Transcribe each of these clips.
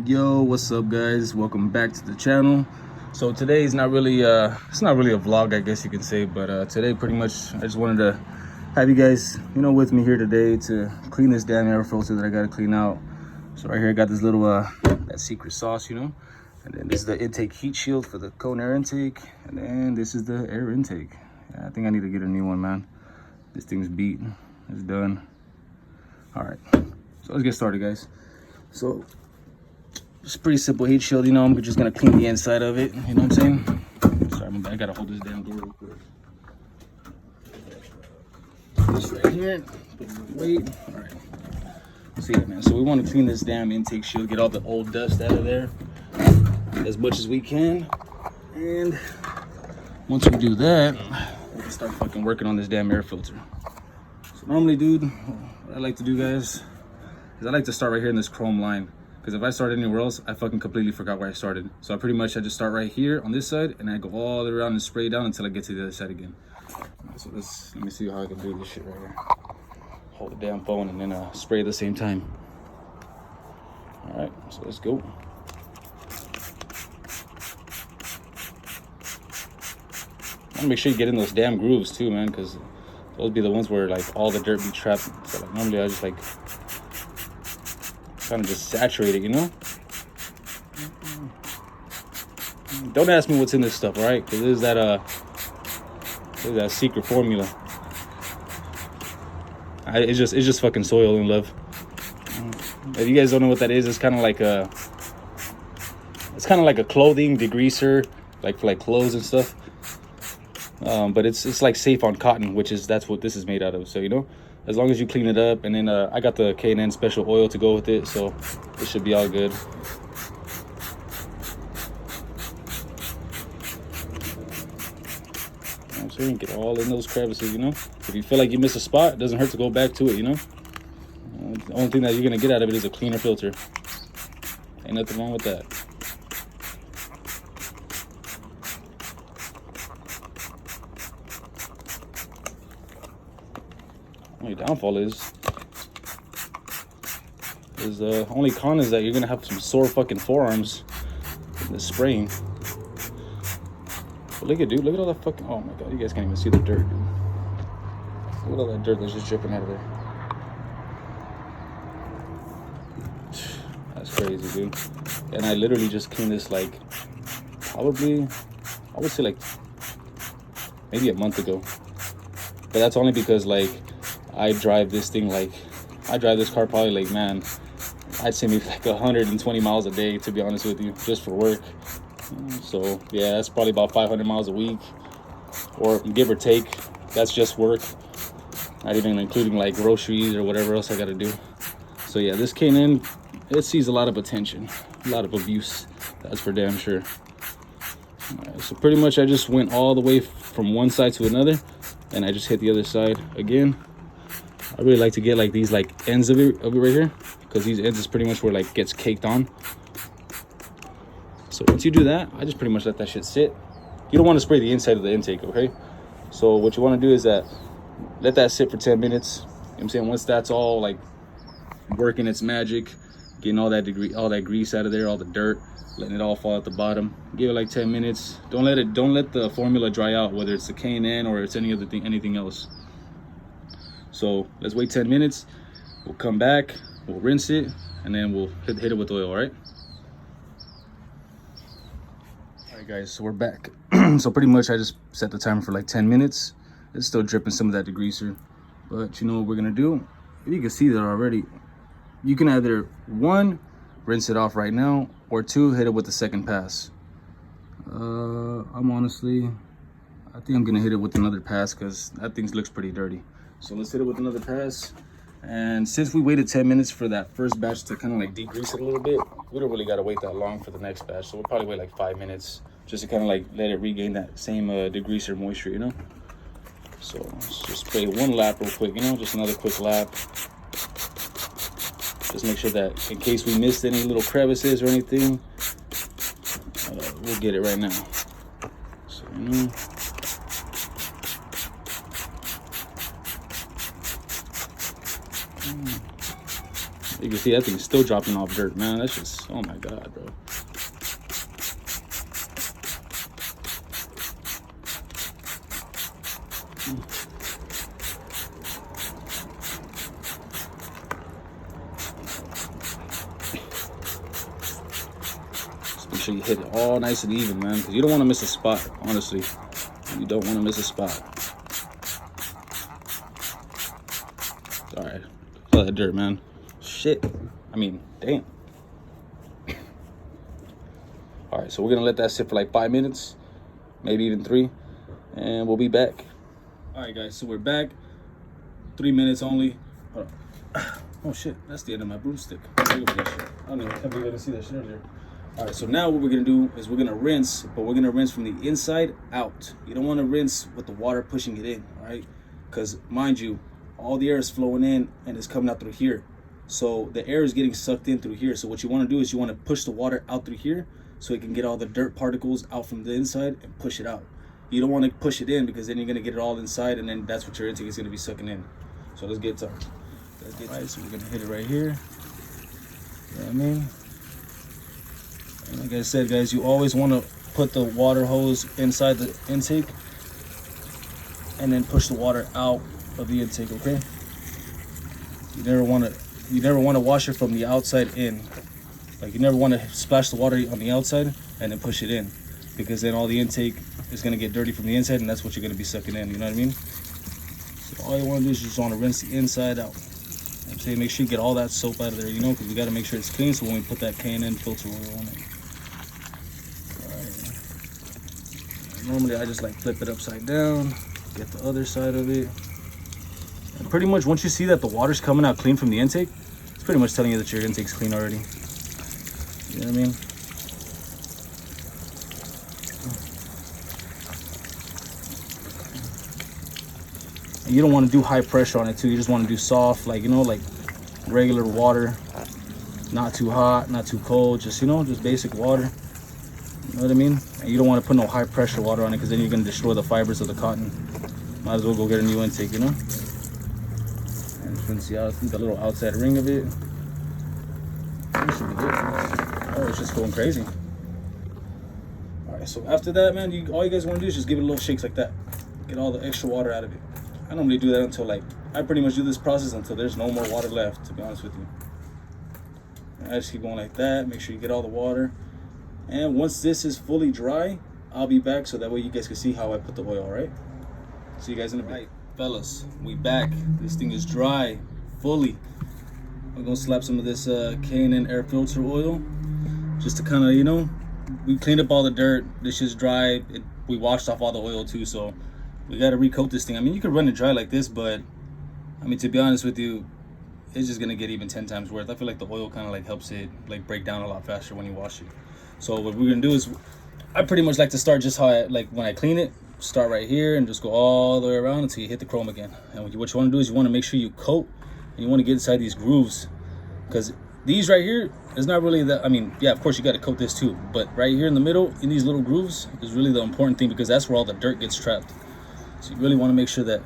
Yo, what's up guys? Welcome back to the channel. So today is not really it's not really a vlog, I guess you can say, but today pretty much I just wanted to have you guys, with me here today to clean this damn air filter that I got to clean out. So right here I got this little that secret sauce, and then this is the intake heat shield for the cone air intake, and then this is the air intake. Yeah, I think I need to get a new one, man. This thing's beat. It's done. All right, so let's get started, guys. So it's pretty simple heat shield, I'm just gonna clean the inside of it, you know what I'm saying? Sorry, I gotta hold this damn door real quick. This right here, put a little weight. All right, see it, man. So we want to clean this damn intake shield, get all the old dust out of there as much as we can. And once we do that, we can start fucking working on this damn air filter. So normally, dude, what I like to do, guys, is I like to start right here in this chrome line. Because if I start anywhere else, I fucking completely forgot where I started. So I just start right here on this side, and I go all the way around and spray down until I get to the other side again. Right, so let me see how I can do this shit right here. Hold the damn phone and then spray at the same time. All right, so let's go. I want to make sure you get in those damn grooves too, man, because those be the ones where like all the dirt be trapped. So like normally I just like kind of just saturate it, Don't ask me what's in this stuff, all right? Because there's that secret formula. It's just fucking soil and love. If you guys don't know what that is, it's kind of like a clothing degreaser, like for like clothes and stuff. But it's like safe on cotton, that's what this is made out of. So as long as you clean it up, and then I got the K&N special oil to go with it, so it should be all good. I'm saying, get all in those crevices, If you feel like you miss a spot, it doesn't hurt to go back to it, The only thing that you're gonna get out of it is a cleaner filter. Ain't nothing wrong with that. Only downfall is the only con is that you're gonna have some sore fucking forearms in this spraying. But look at all that fucking, oh my god, you guys can't even see the dirt, dude. Look at all that dirt that's just dripping out of there. That's crazy, dude. And I literally just cleaned this like probably, I would say like maybe a month ago. But that's only because like I drive this car probably like, man, I'd say maybe like 120 miles a day, to be honest with you, just for work. So yeah, that's probably about 500 miles a week, or give or take. That's just work, not even including like groceries or whatever else I gotta do. So yeah, this K&N, it sees a lot of attention, a lot of abuse, that's for damn sure. Right, so pretty much I just went all the way from one side to another, and I just hit the other side again. I really like to get like these like ends of it right here, because these ends is pretty much where like gets caked on. So once you do that, I just pretty much let that shit sit. You don't want to spray the inside of the intake, okay? So what you want to do is that let that sit for 10 minutes. You know what I'm saying? Once that's all like working its magic, getting all that grease out of there, all the dirt, letting it all fall at the bottom. Give it like 10 minutes. Don't let the formula dry out, whether it's the K&N or it's anything else. So let's wait 10 minutes. We'll come back, we'll rinse it, and then we'll hit it with oil, all right? All right, guys, so we're back. So pretty much I just set the timer for like 10 minutes. It's still dripping some of that degreaser. But you know what we're gonna do? You can see that already. You can either, one, rinse it off right now, or two, hit it with the second pass. I think I'm gonna hit it with another pass because that thing looks pretty dirty. So let's hit it with another pass. And since we waited 10 minutes for that first batch to kind of like degrease it a little bit, we don't really got to wait that long for the next batch. So we'll probably wait like 5 minutes just to kind of like let it regain that same degreaser moisture, So let's just spray one lap real quick, just another quick lap. Just make sure that in case we missed any little crevices or anything, we'll get it right now. So, You can see that thing's still dropping off dirt, man. That's just, oh my God, bro. Just make sure you hit it all nice and even, man, because you don't want to miss a spot, honestly. You don't want to miss a spot. All right, all that dirt, man. Shit. I mean, damn. All right, so we're gonna let that sit for like 5 minutes, maybe even 3, and we'll be back. All right, guys, so we're back. 3 minutes only. Hold on. Oh shit, that's the end of my broomstick. I don't know if you guys see that shit earlier. All right, so now what we're gonna do is we're gonna rinse, but we're gonna rinse from the inside out. You don't want to rinse with the water pushing it in, all right? Because mind you, all the air is flowing in and it's coming out through here. So the air is getting sucked in through here. So what you want to do is you want to push the water out through here so it can get all the dirt particles out from the inside and push it out. You don't want to push it in because then you're going to get it all inside and then that's what your intake is going to be sucking in. So let's get started. All right, so we're going to hit it right here. You know what I mean? And like I said, guys, you always want to put the water hose inside the intake and then push the water out of the intake, okay? You never want to wash it from the outside in. Like, you never want to splash the water on the outside and then push it in, because then all the intake is going to get dirty from the inside and that's what you're going to be sucking in, you know what I mean? So all you want to do is just want to rinse the inside out. I'm saying make sure you get all that soap out of there, you know, because we got to make sure it's clean so when we put that K&N filter oil on it. All right. Normally I just like flip it upside down, get the other side of it. And pretty much once you see that the water's coming out clean from the intake, it's pretty much telling you that your intake's clean already. You know what I mean? And you don't want to do high pressure on it too. You just want to do soft, like, you know, like regular water. Not too hot, not too cold, just, you know, just basic water. You know what I mean? And you don't want to put no high pressure water on it because then you're going to destroy the fibers of the cotton. Might as well go get a new intake, you know? And you can see out the little outside ring of it. It should be good. Oh, it's just going crazy. All right, so after that, man, all you guys want to do is just give it a little shakes like that. Get all the extra water out of it. I normally do that until, like, I pretty much do this process until there's no more water left, to be honest with you. And I just keep going like that. Make sure you get all the water. And once this is fully dry, I'll be back so that way you guys can see how I put the oil, all right? See you guys in a bit. Right, fellas, we back. This thing is dry, fully. I'm gonna slap some of this K&N air filter oil, just to kind of, you know, we cleaned up all the dirt. This is dry. We washed off all the oil too, so we gotta recoat this thing. I mean, you could run it dry like this, but I mean, to be honest with you, it's just gonna get even 10 times worse. I feel like the oil kind of like helps it like break down a lot faster when you wash it. So what we're gonna do is, I pretty much like to start just how I like when I clean it. Start right here and just go all the way around until you hit the chrome again. And what you want to do is you want to make sure you coat and you want to get inside these grooves, because these right here is not really that. I mean, yeah, of course you got to coat this too, but right here in the middle in these little grooves is really the important thing, because that's where all the dirt gets trapped. So you really want to make sure that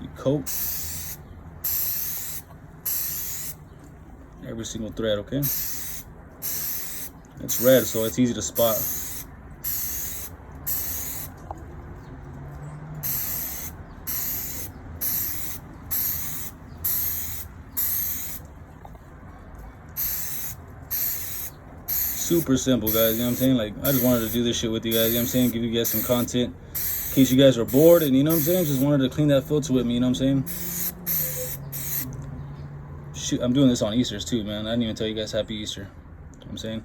you coat every single thread, okay? It's red, so it's easy to spot. Super simple, guys, you know what I'm saying? Like, I just wanted to do this shit with you guys, you know what I'm saying? Give you guys some content in case you guys are bored, and you know what I'm saying? Just wanted to clean that filter with me, you know what I'm saying? Shoot, I'm doing this on Easter's too, man. I didn't even tell you guys Happy Easter. You know what I'm saying?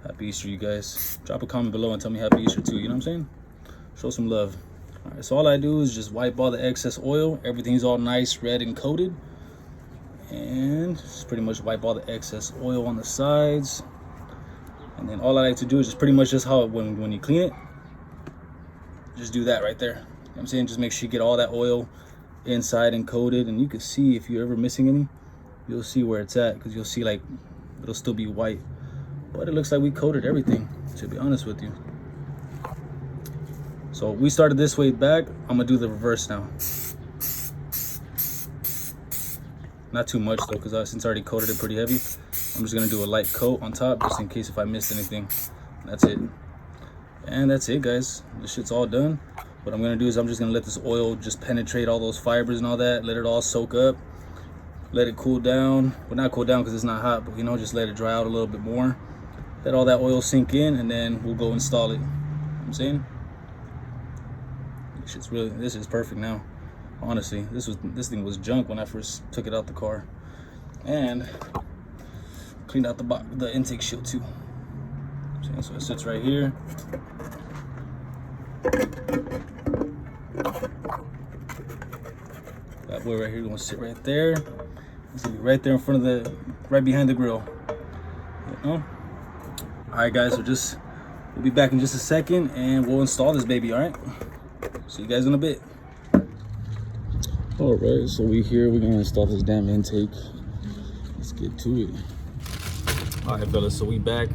Happy Easter, you guys. Drop a comment below and tell me Happy Easter too, you know what I'm saying? Show some love. All right, so all I do is just wipe all the excess oil. Everything's all nice, red, and coated. And just pretty much wipe all the excess oil on the sides. And then all I like to do is just pretty much just how when you clean it, just do that right there. You know what I'm saying? Just make sure you get all that oil inside and coated. And you can see if you're ever missing any, you'll see where it's at, because you'll see like it'll still be white. But it looks like we coated everything, to be honest with you. So we started this way back. I'm gonna do the reverse now. Not too much though, because since I already coated it pretty heavy, I'm just gonna do a light coat on top just in case if I missed anything. That's it. And that's it, guys. This shit's all done. What I'm gonna do is I'm just gonna let this oil just penetrate all those fibers and all that, let it all soak up, let it cool down. Well, not cool down because it's not hot, but you know, just let it dry out a little bit more. Let all that oil sink in, and then we'll go install it. You know what I'm saying? This is perfect now. Honestly, this thing was junk when I first took it out the car, and cleaned out the intake shield too. So it sits right here. That boy right here gonna sit right there. It's gonna be right there in front of right behind the grill. You know? All right, guys. So we'll be back in just a second, and we'll install this baby. All right. See you guys in a bit. All right, so we're gonna install this damn intake. Let's get to it. All right, fellas, so we back.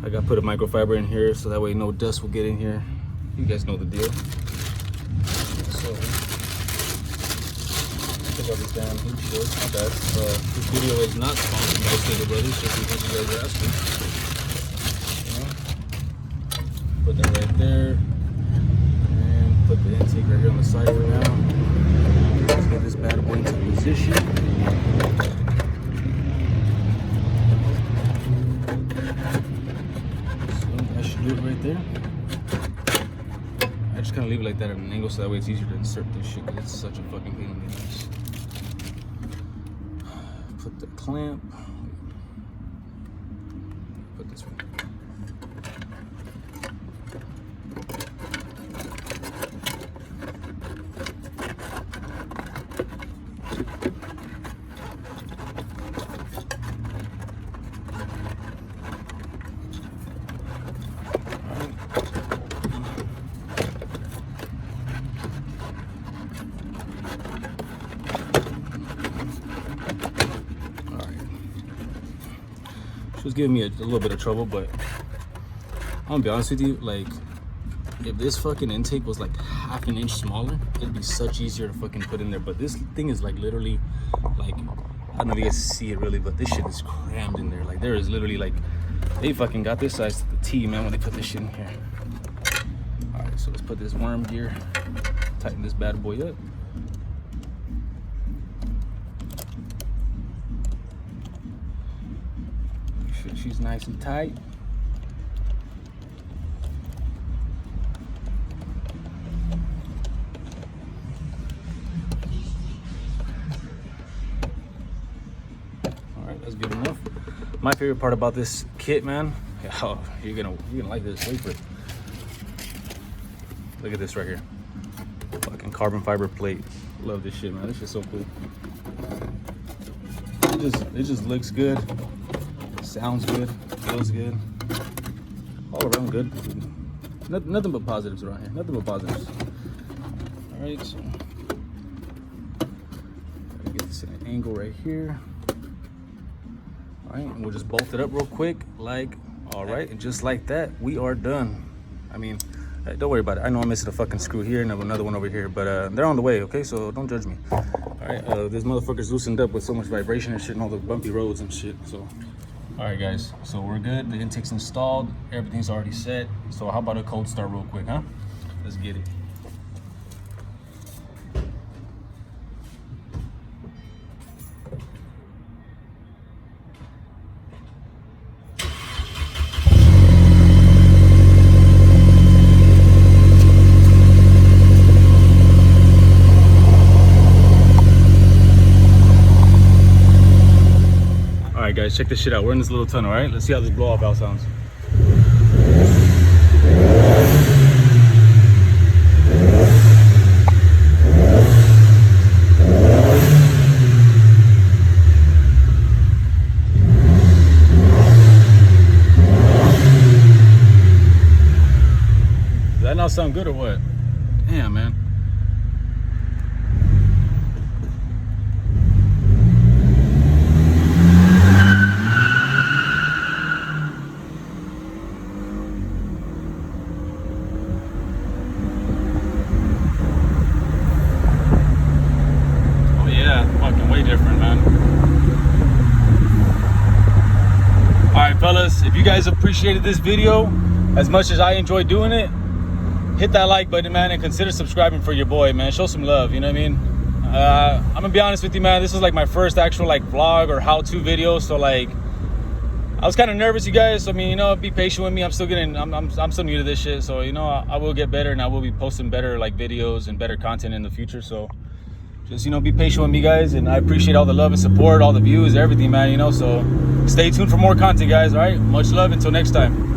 I got put a microfiber in here so that way no dust will get in here. You guys know the deal. So check out this damn heat shield. Not bad. This video is not sponsored by Sega Brothers, just because you guys are asking. Put that right there. And put the intake right here on the side for now. Let's get this bad boy into position. So I should do it right there. I just kind of leave it like that at an angle so that way it's easier to insert this shit because it's such a fucking pain in the ass. Put the clamp. Put this one. She was giving me a little bit of trouble, but I'm gonna be honest with you, like, if this fucking intake was like half an inch smaller, it'd be such easier to fucking put in there. But this thing is like literally, like, I don't know if you guys see it really, but this shit is crammed in there. Like, there is literally like, they fucking got this size to the T, man, when they put this shit in here. All right, so let's put this worm gear, tighten this bad boy up. She's nice and tight. All right, that's good enough. My favorite part about this kit, man, oh, you're gonna like this. Wait for it. Look at this right here. Fucking carbon fiber plate. Love this shit, man. This shit's so cool. It just looks good. Sounds good, feels good, all around good. Nothing but positives around here. Nothing but positives. All right, so gotta get this in an angle right here. All right, and we'll just bolt it up real quick, like, all right, and just like that, we are done. I mean, don't worry about it. I know I'm missing a fucking screw here and another one over here, but they're on the way, okay? So don't judge me. All right, this motherfucker's loosened up with so much vibration and shit and all the bumpy roads and shit, so. All right, guys, so we're good. The intake's installed. Everything's already set. So how about a cold start real quick, huh? Let's get it. All right, guys, check this shit out. We're in this little tunnel, all right? Let's see how this blow-off valve sounds. Does that not sound good or what? Damn, man. Way different, man. fellas, if you guys appreciated this video as much as I enjoy doing it, hit that like button, man, and consider subscribing for your boy, man. Show some love, you know what I mean? I'm gonna be honest with you, man, this was like my first actual like vlog or how-to video, so like I was kind of nervous, you guys. So, I mean, you know, be patient with me. I'm still new to this shit, so you know, I will get better, and I will be posting better like videos and better content in the future. So just, you know, be patient with me, guys, and I appreciate all the love and support, all the views, everything, man, you know. So stay tuned for more content, guys. All right, much love until next time.